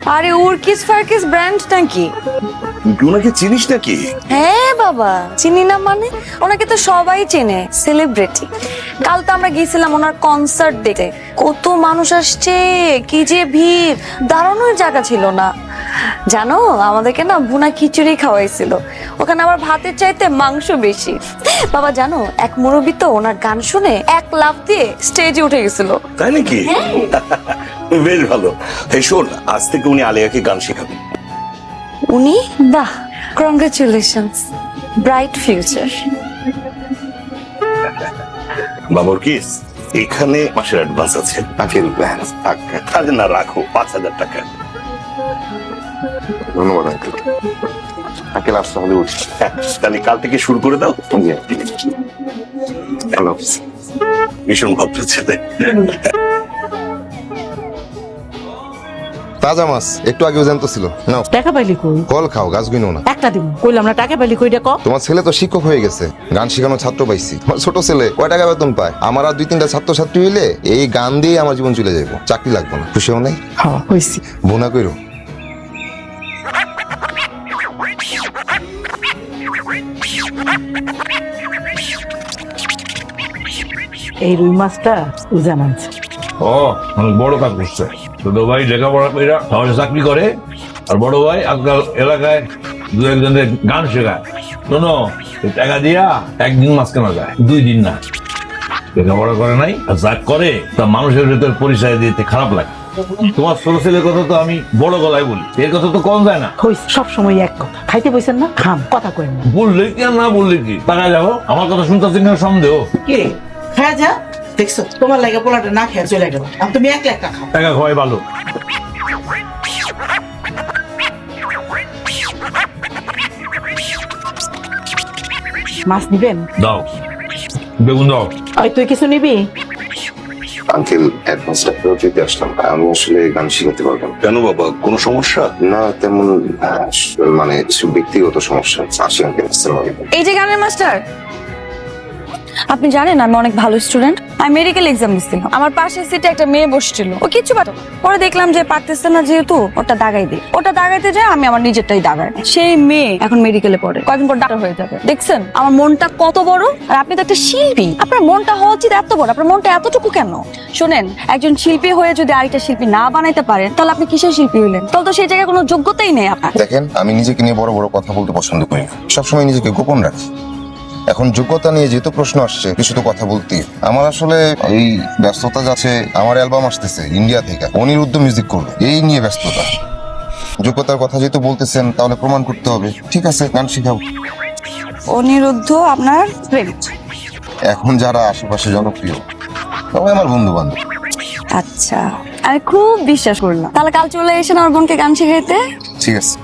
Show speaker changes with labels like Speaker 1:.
Speaker 1: আরে উর্কিস ফার্কিস ব্র্যান্ড নাকি?
Speaker 2: তুই ওনাকে চিনিস নাকি?
Speaker 1: হ্যাঁ বাবা, চিনি না মানে? ওনাকে তো সবাই চেনে, সেলিব্রিটি। কাল তো আমরা গিয়েছিলাম ওনার কনসার্ট দেখতে, কত মানুষ আসছে, কি যে ভিড়, দাঁড়ানোর জায়গা ছিল না। জানো আমাদেরকে না ভুনা খিচুড়ি খাওয়াইছিল, ওখানে আবার ভাতের চাইতে মাংস বেশি। বাবা জানো এক মুরব্বি তো ওনার গান শুনে এক লাফ দিয়ে স্টেজে উঠে গেছিল।
Speaker 2: তাই নাকি? বেশ ভালো। এই শোন, আজ থেকে উনি আলিয়াকে গান শেখাবেন।
Speaker 1: উনি? বাহ, কংগ্রেচুলেশনস, ব্রাইট ফিউচার।
Speaker 2: বাবর কিস, এখানে মাসের অ্যাডভান্স আছে।
Speaker 3: আঙ্কেল
Speaker 2: আরে না, রাখো 5,000 টাকা।
Speaker 3: ধন্যবাদ আঙ্কেল। আঙ্কেল আজ তাহলে উঠছি।
Speaker 2: হ্যাঁ, তাহলে কাল থেকে শুরু করে দাও।
Speaker 3: হ্যালো।
Speaker 2: ভীষণ ভদ্র ছেলে।
Speaker 3: তাজা মাছ একটু আগেও জ্যান্ত ছিল। নাও
Speaker 4: টাকা পাইলি কই?
Speaker 3: কল খাও, গাছ গুইনো না।
Speaker 4: একটা দিব কইলাম না, টাকা পাইলি কই দেখো।
Speaker 3: তোমার ছেলে তো শিক্ষক হয়ে গেছে, গান শেখানো ছাত্র পাইছি। আমার ছোট ছেলে কয় টাকা বেতন পায়? আমার আর 2-3টা ছাত্রছাত্রী হইলে এই গান দিয়ে আমার জীবন চলে যাবো, চাকরি লাগবে না। খুশি হও নাই?
Speaker 4: হ্যাঁ হইছি।
Speaker 3: বোনা কইরো।
Speaker 4: এই রুই মাছটা উজান আনছে।
Speaker 5: ও অনেক বড় কাজ করছে। ছোট ভাই লেখাপড়া করে শহরে চাকরি করে, আর বড় ভাই আজকাল এলাকায় 2-1জনের গান শেখায়। শোনো, এই টাকা দিয়া একদিন মাছ কেনা যায়, 2 দিন না। লেখাপড়া করে নাই, আর যা করে তা মানুষের ভেতর পরিচয় দিতে খারাপ লাগে। তোমার ছোট ছেলের কথা তো আমি বড় গলায় বলি, এর কথা তো কম যায় না।
Speaker 4: হইছে, সব সময় এক কথা। খাইতে বইছেন না, খান, কথা কই না।
Speaker 5: বললে কি আর না বললে কি, টাকা যাবো। আমার কথা শুনতে সন্দেহ।
Speaker 6: কে খায় যা দেখছো, তোমার লাগে পোলাটা না খেয়ে চলে গেল, আর তুমি এক একটা খাও।
Speaker 5: টাকা খাওয়াই ভালো।
Speaker 4: মাছ নিবেন?
Speaker 5: দাও, বেগুন দাও।
Speaker 4: ওই তুই কিছু নিবি?
Speaker 3: আঙ্কেল অ্যাডভান্সটা ফেরত দিতে আসলাম। আমি আসলে গান শিখাতে পারবো না।
Speaker 2: কেন বাবা, কোনো সমস্যা?
Speaker 3: না তেমন, মানে কিছু ব্যক্তিগত সমস্যা। আসি আঙ্কেল, আসসালামু আলাইকুম।
Speaker 1: এই যে গানের মাস্টার, আপনি জানেন আমি অনেক ভালো স্টুডেন্ট। আমি মেডিকেল এক্সাম দিচ্ছিলাম, আমার পাশের সিটে একটা মেয়ে বসছিল, ও কিচ্ছু পারতো না। পরে দেখলাম যে পারতেছে না যেহেতু, ওটা দাগাই দিই। ওটা দাগাইতে যায় আমি আমার নিজেরটাই দাগাই। সেই মেয়ে এখন মেডিকেলে পড়ে, কয়েকদিন পর ডাক্তার হয়ে যাবে। দেখছেন আমার মনটা কত বড়? আর আপনি তো একটা শিল্পী, আপনার মনটা হওয়া উচিত এত বড়, আপনার মনটা এতটুকু কেন? শোনেন, একজন শিল্পী হয়ে যদি আরেকটা শিল্পী না বানাইতে পারেন, তাহলে আপনি কিসের শিল্পী হইলেন? তাহলে তো সেই জায়গায় কোনো যোগ্যতাই নেই আপনার।
Speaker 3: দেখেন, আমি নিজেকে নিয়ে বড় বড় কথা বলতে পছন্দ করি না, সবসময় নিজেকে গোপন রাখি। এখন যোগ্যতা নিয়ে যেহেতু প্রশ্ন আসছে, কিছু তো কথা বলতে। আমার আসলে এই ব্যস্ততা যাচ্ছে, আমার অ্যালবাম আসতেছে ইন্ডিয়া থেকে, অনিরুদ্ধ মিউজিক করবে, এই নিয়ে ব্যস্ততা। যোগ্যতার কথা যেহেতু বলতেছেন, তাহলে প্রমাণ করতে হবে। ঠিক আছে, গান শিখাবো।
Speaker 1: অনিরুদ্ধ আপনার ফ্রেন্ড?
Speaker 3: এখন যারা আশেপাশে জনপ্রিয় সবাই আমার বন্ধু বান্ধব।
Speaker 1: আচ্ছা, আমি খুব বিশ্বাস করলাম। তাহলে কাল চলে এসে আমার বোনকে গান শেখাইতে।
Speaker 3: ঠিক আছে।